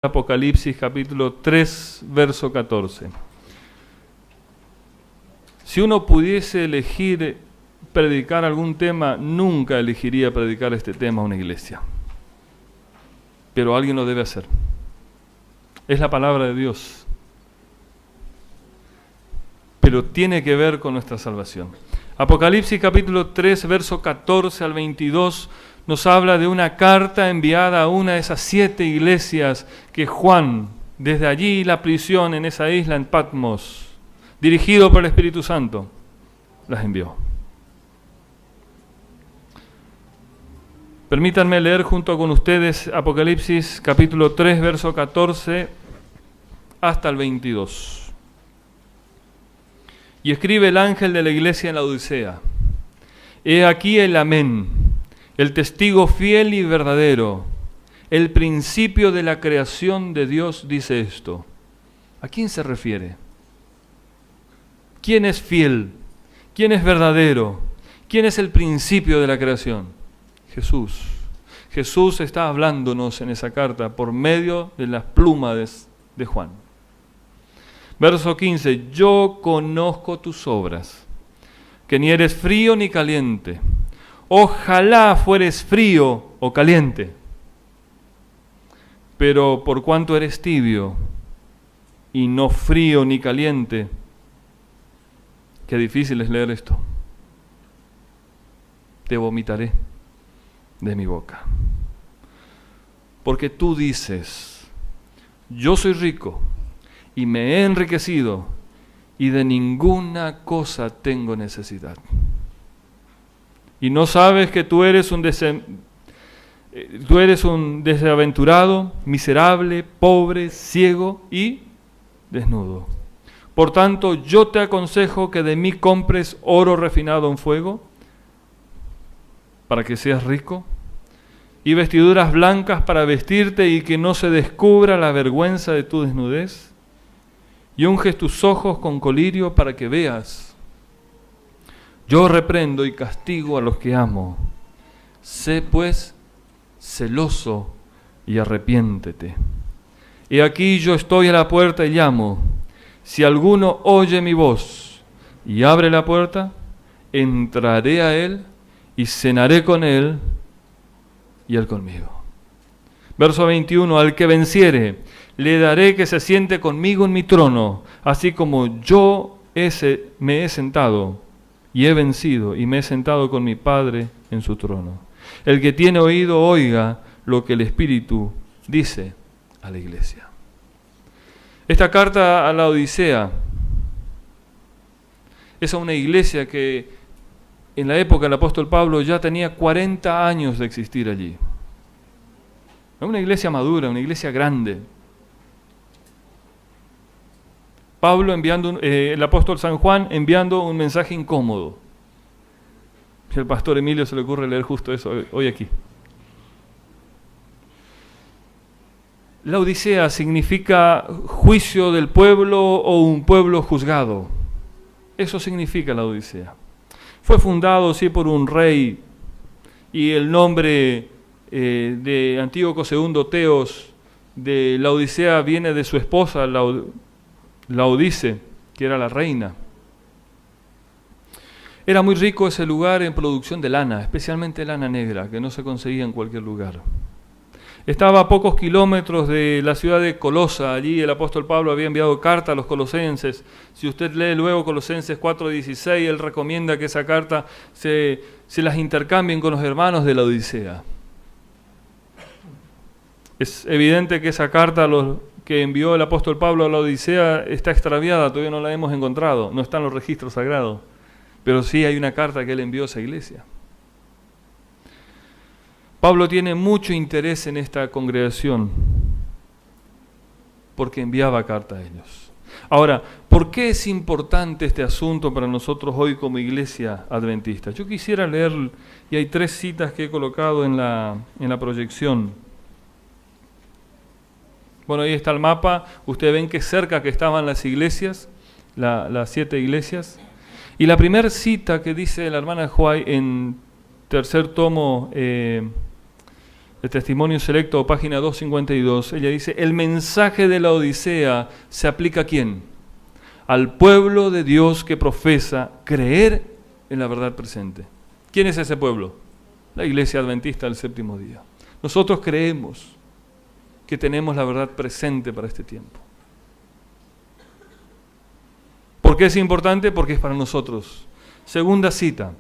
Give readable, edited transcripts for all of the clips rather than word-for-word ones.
Apocalipsis capítulo 3, verso 14. Si uno pudiese elegir predicar algún tema, nunca elegiría predicar este tema a una iglesia. Pero alguien lo debe hacer. Es la palabra de Dios. Pero tiene que ver con nuestra salvación. Apocalipsis capítulo 3, verso 14 al 22, nos habla de una carta enviada a una de esas 7 iglesias que Juan, desde allí la prisión en esa isla en Patmos, dirigido por el Espíritu Santo, las envió. Permítanme leer junto con ustedes Apocalipsis capítulo 3, verso 14 hasta el 22. Y escribe el ángel de la iglesia en la Odisea: He aquí el Amén, el testigo fiel y verdadero, el principio de la creación de Dios dice esto. ¿A quién se refiere? ¿Quién es fiel? ¿Quién es verdadero? ¿Quién es el principio de la creación? Jesús. Jesús está hablándonos en esa carta por medio de las plumas de Juan. Verso 15. Yo conozco tus obras, que ni eres frío ni caliente. Ojalá fueres frío o caliente. Pero por cuanto eres tibio y no frío ni caliente, qué difícil es leer esto, te vomitaré de mi boca. Porque tú dices: yo soy rico y me he enriquecido y de ninguna cosa tengo necesidad. Y no sabes que tú eres un desaventurado, miserable, pobre, ciego y desnudo. Por tanto, yo te aconsejo que de mí compres oro refinado en fuego, para que seas rico, y vestiduras blancas para vestirte y que no se descubra la vergüenza de tu desnudez, y unges tus ojos con colirio para que veas. Yo reprendo y castigo a los que amo. Sé pues celoso y arrepiéntete. He aquí yo estoy a la puerta y llamo. Si alguno oye mi voz y abre la puerta, entraré a él y cenaré con él y él conmigo. Verso 21. Al que venciere, le daré que se siente conmigo en mi trono, así como yo me he sentado y he vencido y me he sentado con mi Padre en su trono. El que tiene oído, oiga lo que el Espíritu dice a la iglesia. Esta carta a la Odisea es a una iglesia que en la época del apóstol Pablo ya tenía 40 años de existir allí. Es una iglesia madura, una iglesia grande. Pablo el apóstol San Juan enviando un mensaje incómodo. Y al pastor Emilio se le ocurre leer justo eso hoy aquí. La Odisea significa juicio del pueblo o un pueblo juzgado. Eso significa la Odisea. Fue fundado, sí, por un rey, y el nombre de Antíoco II Teos de la Odisea viene de su esposa, Laodice, que era la reina. Era muy rico ese lugar en producción de lana, especialmente lana negra, que no se conseguía en cualquier lugar. Estaba a pocos kilómetros de la ciudad de Colosa. Allí el apóstol Pablo había enviado carta a los colosenses. Si usted lee luego Colosenses 4:16, él recomienda que esa carta se las intercambien con los hermanos de la Odisea. Es evidente que esa carta que envió el apóstol Pablo a la Odisea está extraviada, todavía no la hemos encontrado, no está en los registros sagrados, pero sí hay una carta que él envió a esa iglesia. Pablo tiene mucho interés en esta congregación porque enviaba carta a ellos. Ahora, ¿por qué es importante este asunto para nosotros hoy como iglesia adventista? Yo quisiera leer, y hay 3 citas que he colocado en la proyección. Bueno, ahí está el mapa. Ustedes ven que cerca que estaban las iglesias, las 7 iglesias. Y la primera cita que dice la hermana Huay en tercer tomo el testimonio selecto, página 252, ella dice, el mensaje de la Odisea se aplica ¿a quién? Al pueblo de Dios que profesa creer en la verdad presente. ¿Quién es ese pueblo? La Iglesia Adventista del Séptimo Día. Nosotros creemos que tenemos la verdad presente para este tiempo. ¿Por qué es importante? Porque es para nosotros. Segunda cita.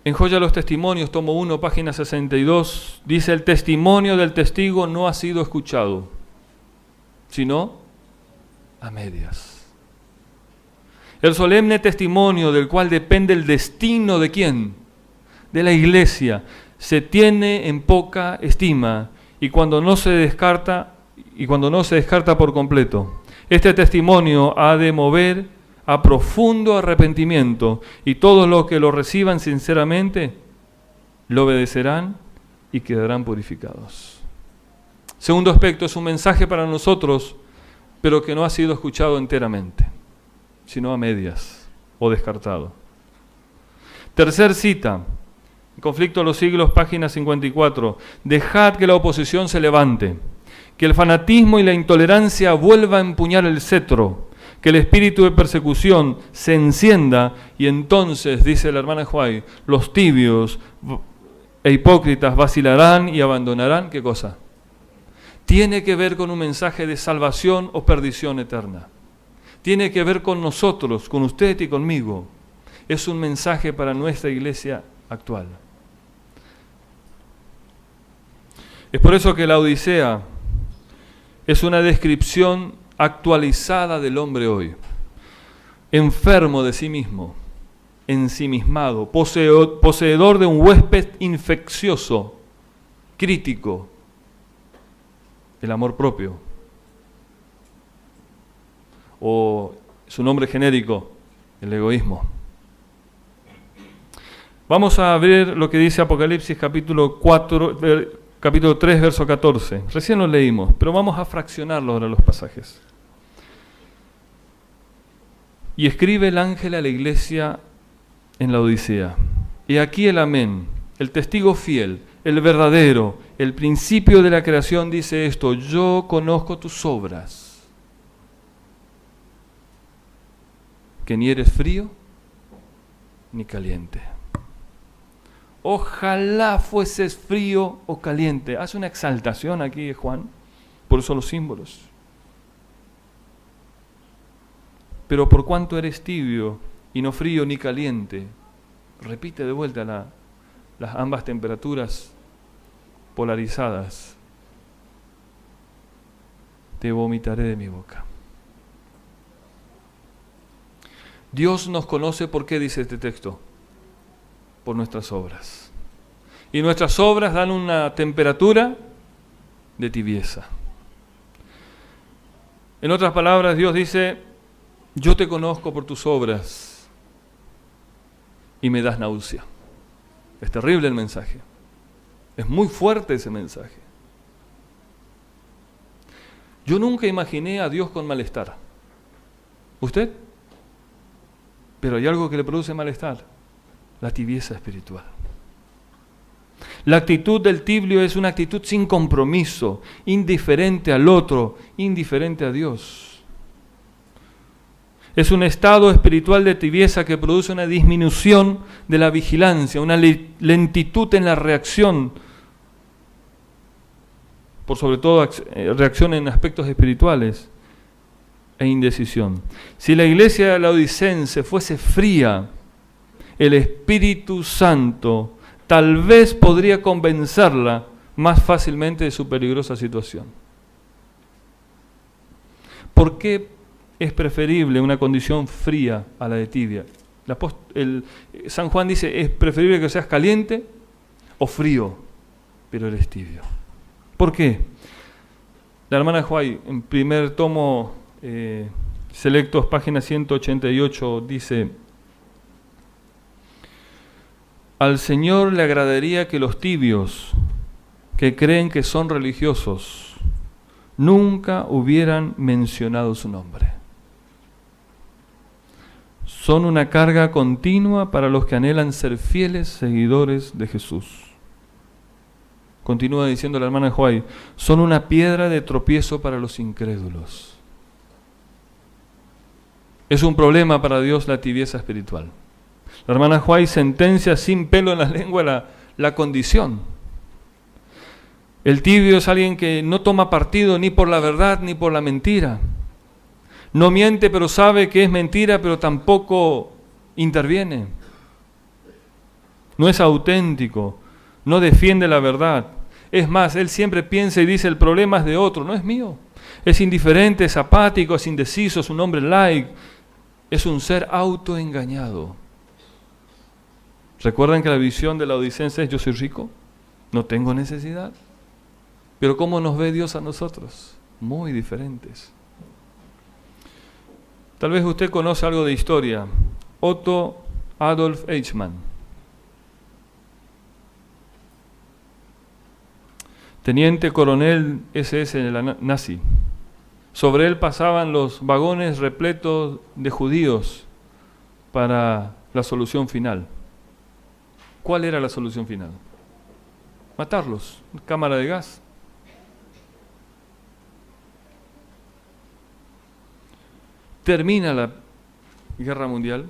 En Joya de los Testimonios, tomo 1, página 62, dice, el testimonio del testigo no ha sido escuchado, sino a medias. El solemne testimonio del cual depende el destino ¿de quién? De la Iglesia, se tiene en poca estima y cuando no se descarta por completo. Este testimonio ha de mover a profundo arrepentimiento, y todos los que lo reciban sinceramente lo obedecerán y quedarán purificados. Segundo aspecto, es un mensaje para nosotros, pero que no ha sido escuchado enteramente, sino a medias o descartado. Tercer cita, Conflicto de los Siglos, página 54. Dejad que la oposición se levante, que el fanatismo y la intolerancia vuelva a empuñar el cetro, que el espíritu de persecución se encienda y entonces, dice la hermana Huay, los tibios e hipócritas vacilarán y abandonarán, ¿qué cosa? Tiene que ver con un mensaje de salvación o perdición eterna. Tiene que ver con nosotros, con usted y conmigo. Es un mensaje para nuestra iglesia actual. Es por eso que la Odisea es una descripción actualizada del hombre hoy, enfermo de sí mismo, ensimismado, poseedor de un huésped infeccioso, crítico, el amor propio, o su nombre genérico, el egoísmo. Vamos a ver lo que dice Apocalipsis capítulo 3, verso 14. Recién lo leímos, pero vamos a fraccionarlo ahora los pasajes. Y escribe el ángel a la iglesia en la Odisea. Y aquí el amén, el testigo fiel, el verdadero, el principio de la creación dice esto: yo conozco tus obras, que ni eres frío ni caliente. Ojalá fueses frío o caliente. Hace una exaltación aquí, Juan, por eso los símbolos. Pero por cuanto eres tibio y no frío ni caliente, repite de vuelta las ambas temperaturas polarizadas, te vomitaré de mi boca. Dios nos conoce, ¿por qué dice este texto? Por nuestras obras. Y nuestras obras dan una temperatura de tibieza. En otras palabras, Dios dice: yo te conozco por tus obras y me das náusea. Es terrible el mensaje. Es muy fuerte ese mensaje. Yo nunca imaginé a Dios con malestar. ¿Usted? Pero hay algo que le produce malestar: la tibieza espiritual. La actitud del tibio es una actitud sin compromiso, indiferente al otro, indiferente a Dios. Es un estado espiritual de tibieza que produce una disminución de la vigilancia, una lentitud en la reacción, por sobre todo reacción en aspectos espirituales, e indecisión. Si la iglesia laodicense fuese fría, el Espíritu Santo tal vez podría convencerla más fácilmente de su peligrosa situación. ¿Por qué es preferible una condición fría a la de tibia? San Juan dice: es preferible que seas caliente o frío, pero eres tibio. ¿Por qué? La hermana Huay, en primer tomo selectos, página 188, dice: al Señor le agradaría que los tibios, que creen que son religiosos, nunca hubieran mencionado su nombre. son una carga continua para los que anhelan ser fieles seguidores de Jesús. Continúa diciendo la hermana White, son una piedra de tropiezo para los incrédulos. Es un problema para Dios la tibieza espiritual. La hermana White sentencia sin pelo en la lengua la condición. El tibio es alguien que no toma partido ni por la verdad ni por la mentira. No miente, pero sabe que es mentira, pero tampoco interviene. No es auténtico, no defiende la verdad. Es más, él siempre piensa y dice, el problema es de otro, no es mío. Es indiferente, es apático, es indeciso, es un hombre light. Es un ser autoengañado. ¿Recuerdan que la visión de la odicense es yo soy rico? No tengo necesidad. Pero ¿cómo nos ve Dios a nosotros? Muy diferentes. Tal vez usted conoce algo de historia. Otto Adolf Eichmann. Teniente coronel SS de la nazi. Sobre él pasaban los vagones repletos de judíos para la solución final. ¿Cuál era la solución final? Matarlos, cámara de gas. Termina la guerra mundial,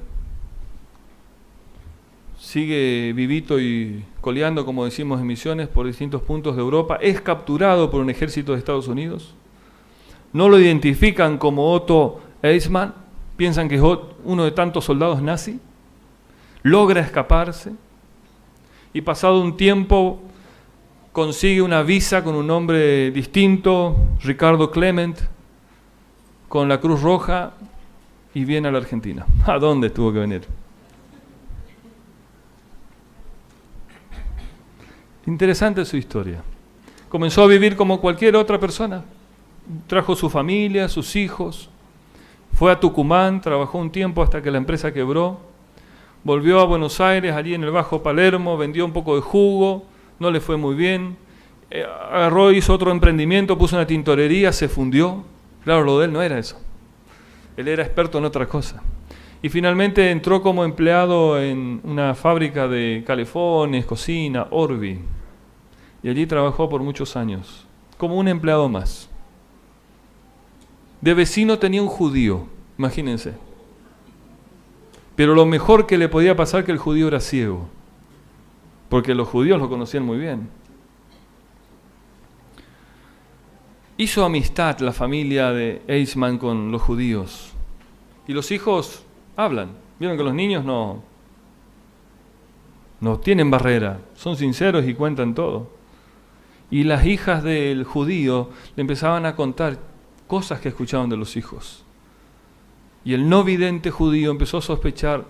sigue vivito y coleando, como decimos en misiones, por distintos puntos de Europa, es capturado por un ejército de Estados Unidos, no lo identifican como Otto Eichmann, piensan que es uno de tantos soldados nazi, logra escaparse y pasado un tiempo consigue una visa con un nombre distinto, Ricardo Clement, con la Cruz Roja y viene a la Argentina. ¿A dónde tuvo que venir? Interesante su historia. Comenzó a vivir como cualquier otra persona. Trajo su familia, sus hijos. Fue a Tucumán, trabajó un tiempo hasta que la empresa quebró. Volvió a Buenos Aires, allí en el Bajo Palermo, vendió un poco de jugo, no le fue muy bien. Agarró, hizo otro emprendimiento, puso una tintorería, se fundió. Claro, lo de él no era eso. Él era experto en otra cosa. Y finalmente entró como empleado en una fábrica de calefones, cocina, Orbi. Y allí trabajó por muchos años, como un empleado más. De vecino tenía un judío, imagínense. Pero lo mejor que le podía pasar es que el judío era ciego, porque los judíos lo conocían muy bien. Hizo amistad la familia de Eichmann con los judíos. Y los hijos hablan. Vieron que los niños no tienen barrera, son sinceros y cuentan todo. Y las hijas del judío le empezaban a contar cosas que escuchaban de los hijos. Y el no vidente judío empezó a sospechar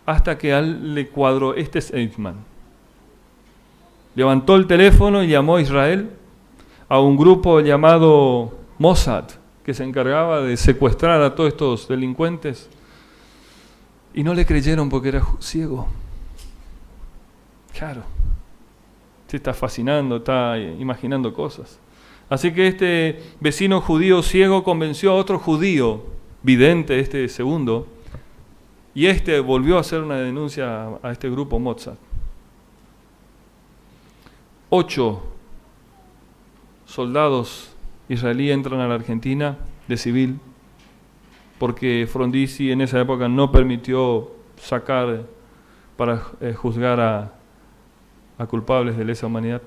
hasta que a él le cuadró, este es Eichmann. Levantó el teléfono y llamó a Israel, a un grupo llamado Mossad, que se encargaba de secuestrar a todos estos delincuentes, y no le creyeron porque era ciego. Claro, se está fascinando, está imaginando cosas. Así que este vecino judío ciego convenció a otro judío, vidente, este segundo, y este volvió a hacer una denuncia a este grupo Mossad. 8 soldados israelíes entran a la Argentina de civil, porque Frondizi en esa época no permitió sacar para juzgar a culpables de lesa humanidad.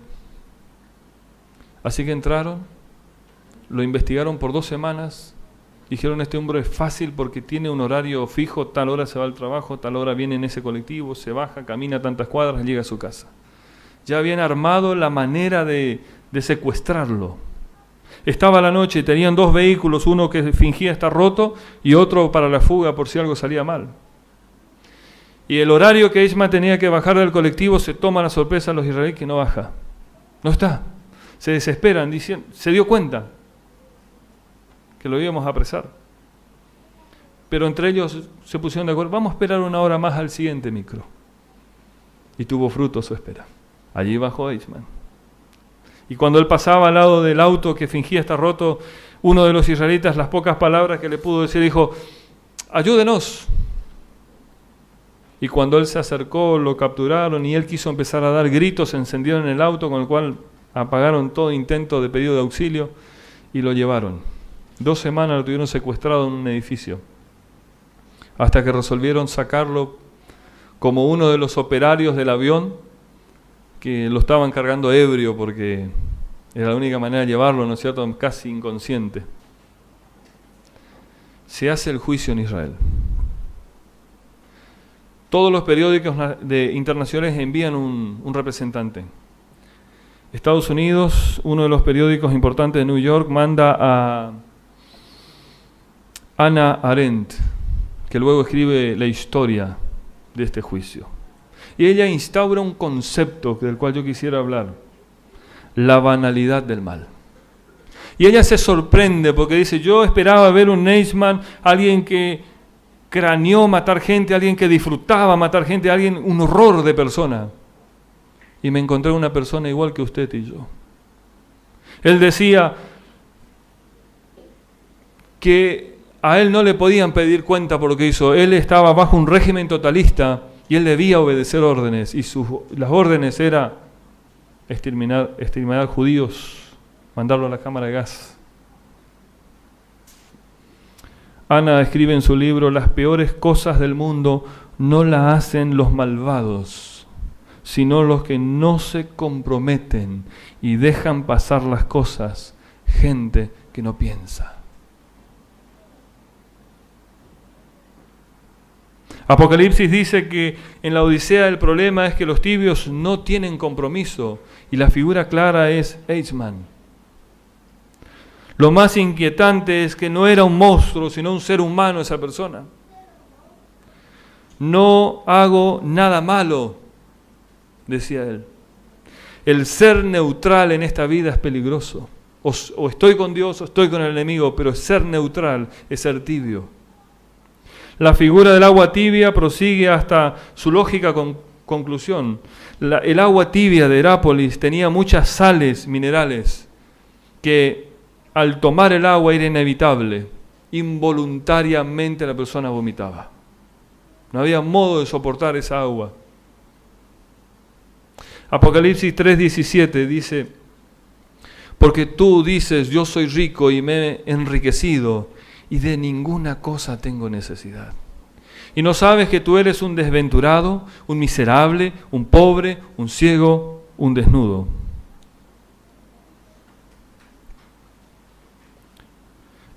Así que entraron, lo investigaron por 2 semanas, dijeron este hombre es fácil porque tiene un horario fijo, tal hora se va al trabajo, tal hora viene en ese colectivo, se baja, camina tantas cuadras, llega a su casa. Ya habían armado la manera de secuestrarlo. Estaba la noche, tenían 2 vehículos, uno que fingía estar roto y otro para la fuga por si algo salía mal. Y el horario que Eichmann tenía que bajar del colectivo, se toma la sorpresa a los israelíes que no baja. No está. Se desesperan, diciendo, se dio cuenta que lo íbamos a apresar. Pero entre ellos se pusieron de acuerdo, vamos a esperar 1 hora más al siguiente micro. Y tuvo fruto su espera. Allí bajó Eichmann. Y cuando él pasaba al lado del auto que fingía estar roto, uno de los israelitas, las pocas palabras que le pudo decir, dijo, ayúdenos. Y cuando él se acercó, lo capturaron y él quiso empezar a dar gritos, se encendieron el auto, con el cual apagaron todo intento de pedido de auxilio y lo llevaron. 2 semanas lo tuvieron secuestrado en un edificio, hasta que resolvieron sacarlo como uno de los operarios del avión, que lo estaban cargando ebrio porque era la única manera de llevarlo, ¿no es cierto?, casi inconsciente. Se hace el juicio en Israel. Todos los periódicos internacionales envían un representante. Estados Unidos, uno de los periódicos importantes de New York, manda a Hannah Arendt, que luego escribe la historia de este juicio. Y ella instaura un concepto del cual yo quisiera hablar: la banalidad del mal. Y ella se sorprende porque dice: yo esperaba ver un Eichmann, alguien que craneó matar gente, alguien que disfrutaba matar gente, alguien, un horror de persona. Y me encontré una persona igual que usted y yo. Él decía que a él no le podían pedir cuenta por lo que hizo. Él estaba bajo un régimen totalista y él debía obedecer órdenes. Y las órdenes eran exterminar judíos, mandarlo a la cámara de gas. Ana escribe en su libro: las peores cosas del mundo no las hacen los malvados, sino los que no se comprometen y dejan pasar las cosas, gente que no piensa. Apocalipsis dice que en la Odisea el problema es que los tibios no tienen compromiso, y la figura clara es Eichmann. Lo más inquietante es que no era un monstruo, sino un ser humano esa persona. No hago nada malo, decía él. El ser neutral en esta vida es peligroso. O estoy con Dios o estoy con el enemigo, pero ser neutral es ser tibio. La figura del agua tibia prosigue hasta su lógica conclusión. El agua tibia de Herápolis tenía muchas sales minerales que al tomar el agua era inevitable. Involuntariamente la persona vomitaba. No había modo de soportar esa agua. Apocalipsis 3:17 dice: porque tú dices, yo soy rico y me he enriquecido, y de ninguna cosa tengo necesidad. Y no sabes que tú eres un desventurado, un miserable, un pobre, un ciego, un desnudo.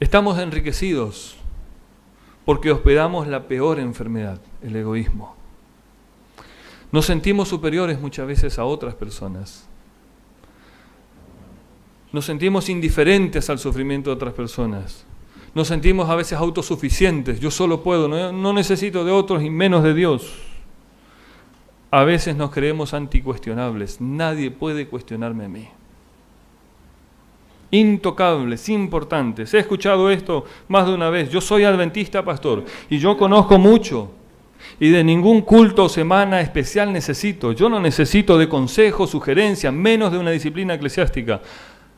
Estamos enriquecidos porque hospedamos la peor enfermedad, el egoísmo. Nos sentimos superiores muchas veces a otras personas. Nos sentimos indiferentes al sufrimiento de otras personas. Nos sentimos a veces autosuficientes. Yo solo puedo, no necesito de otros y menos de Dios. A veces nos creemos anticuestionables. Nadie puede cuestionarme a mí. Intocables, importantes. He escuchado esto más de una vez. Yo soy adventista, pastor, y yo conozco mucho. Y de ningún culto o semana especial necesito. Yo no necesito de consejos, sugerencias, menos de una disciplina eclesiástica.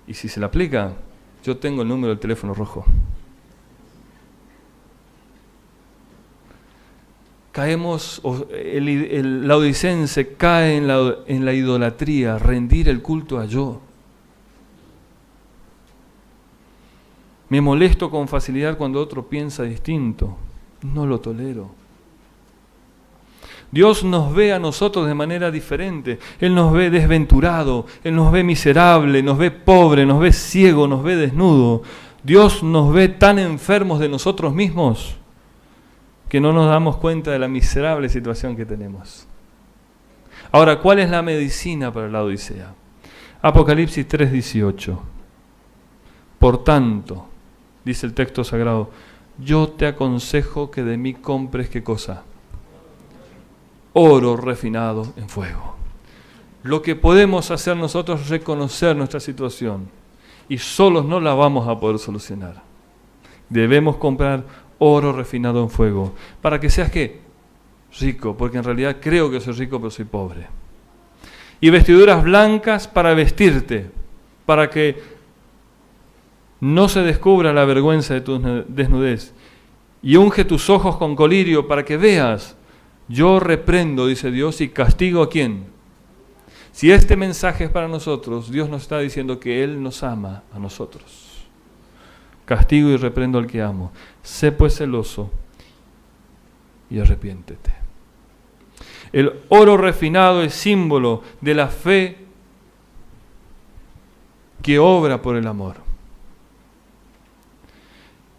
Y si se la aplica, yo tengo el número del teléfono rojo. Caemos, el laodicense cae en la idolatría, rendir el culto a yo. Me molesto con facilidad cuando otro piensa distinto. No lo tolero. Dios nos ve a nosotros de manera diferente. Él nos ve desventurado, Él nos ve miserable, nos ve pobre, nos ve ciego, nos ve desnudo. Dios nos ve tan enfermos de nosotros mismos que no nos damos cuenta de la miserable situación que tenemos. Ahora, ¿cuál es la medicina para la Odisea? Apocalipsis 3:18. Por tanto, dice el texto sagrado, yo te aconsejo que de mí compres, ¿qué cosa? Oro refinado en fuego. Lo que podemos hacer nosotros es reconocer nuestra situación y solos no la vamos a poder solucionar. Debemos comprar oro refinado en fuego para que seas, ¿qué? Rico, porque en realidad creo que soy rico pero soy pobre. Y vestiduras blancas para vestirte, para que no se descubra la vergüenza de tu desnudez. Y unge tus ojos con colirio para que veas Yo reprendo, dice Dios, y castigo ¿a quién? Si este mensaje es para nosotros, Dios nos está diciendo que Él nos ama a nosotros. Castigo y reprendo al que amo. Sé pues celoso y arrepiéntete. El oro refinado es símbolo de la fe que obra por el amor.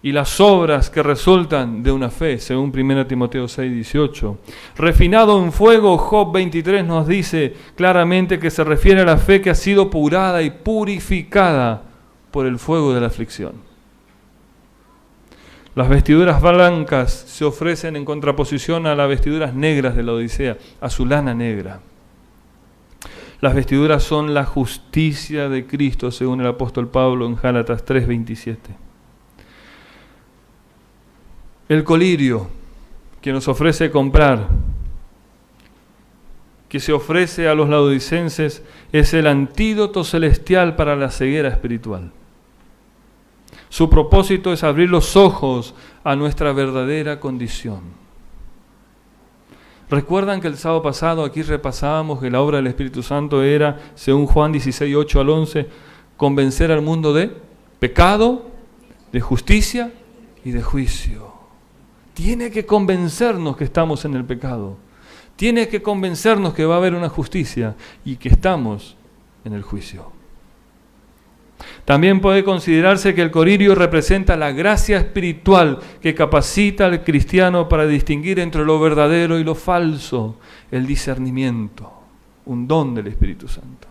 Y las obras que resultan de una fe, según 1 Timoteo 6:18. Refinado en fuego, Job 23 nos dice claramente que se refiere a la fe que ha sido purada y purificada por el fuego de la aflicción. Las vestiduras blancas se ofrecen en contraposición a las vestiduras negras de la Odisea, a su lana negra. Las vestiduras son la justicia de Cristo, según el apóstol Pablo en Gálatas 3:27. El colirio que nos ofrece comprar, que se ofrece a los laodicenses, es el antídoto celestial para la ceguera espiritual. Su propósito es abrir los ojos a nuestra verdadera condición. ¿Recuerdan que el sábado pasado aquí repasábamos que la obra del Espíritu Santo era, según Juan 16:8 al 11, convencer al mundo de pecado, de justicia y de juicio? Tiene que convencernos que estamos en el pecado. Tiene que convencernos que va a haber una justicia y que estamos en el juicio. También puede considerarse que el colirio representa la gracia espiritual que capacita al cristiano para distinguir entre lo verdadero y lo falso, el discernimiento, un don del Espíritu Santo.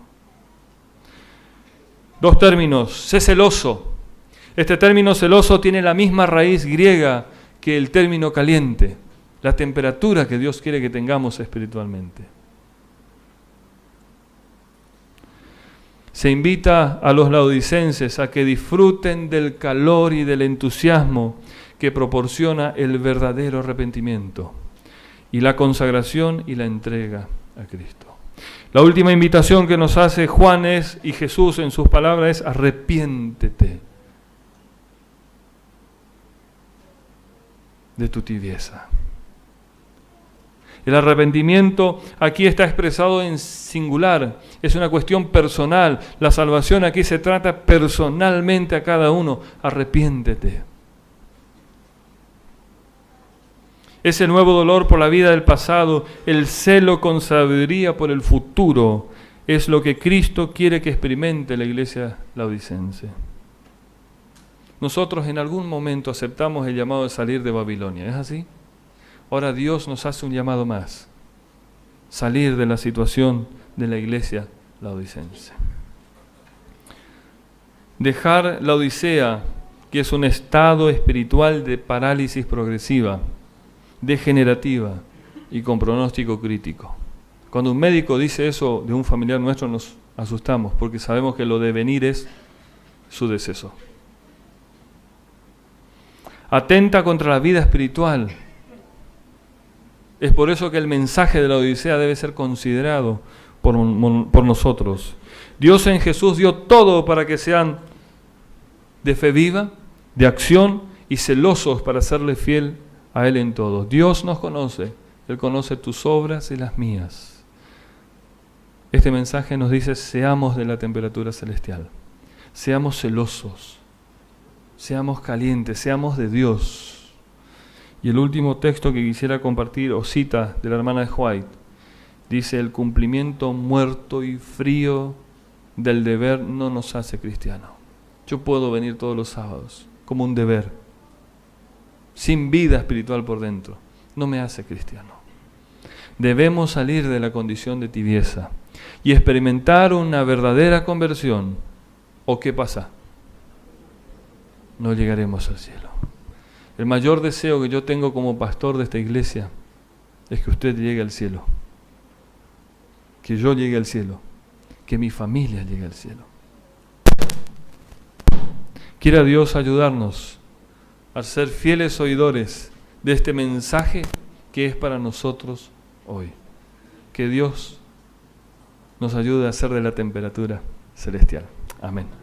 Dos términos, sé celoso. Este término celoso tiene la misma raíz griega que el término caliente, la temperatura que Dios quiere que tengamos espiritualmente. Se invita a los laodicenses a que disfruten del calor y del entusiasmo que proporciona el verdadero arrepentimiento y la consagración y la entrega a Cristo. La última invitación que nos hace Juan y Jesús en sus palabras es: arrepiéntete de tu tibieza. El arrepentimiento aquí está expresado en singular, es una cuestión personal. La salvación aquí se trata personalmente a cada uno. Arrepiéntete. Ese nuevo dolor por la vida del pasado, el celo con sabiduría por el futuro, es lo que Cristo quiere que experimente la iglesia laodicense. Nosotros en algún momento aceptamos el llamado de salir de Babilonia, ¿es así? Ahora Dios nos hace un llamado más: salir de la situación de la iglesia laodicense. Dejar la Odisea, que es un estado espiritual de parálisis progresiva, degenerativa y con pronóstico crítico. Cuando un médico dice eso de un familiar nuestro nos asustamos porque sabemos que lo de venir es su deceso. Atenta contra la vida espiritual. Es por eso que el mensaje de la Odisea debe ser considerado por nosotros. Dios en Jesús dio todo para que sean de fe viva, de acción y celosos para serle fiel a Él en todo. Dios nos conoce, Él conoce tus obras y las mías. Este mensaje nos dice: seamos de la temperatura celestial, seamos celosos, seamos calientes, seamos de Dios. Y el último texto que quisiera compartir, o cita de la hermana de White, dice: el cumplimiento muerto y frío del deber no nos hace cristianos. Yo puedo venir todos los sábados como un deber, sin vida espiritual por dentro, no me hace cristiano. Debemos salir de la condición de tibieza y experimentar una verdadera conversión. ¿O qué pasa? No llegaremos al cielo. El mayor deseo que yo tengo como pastor de esta iglesia es que usted llegue al cielo, que yo llegue al cielo, que mi familia llegue al cielo. Quiera Dios ayudarnos a ser fieles oidores de este mensaje que es para nosotros hoy. Que Dios nos ayude a ser de la temperatura celestial. Amén.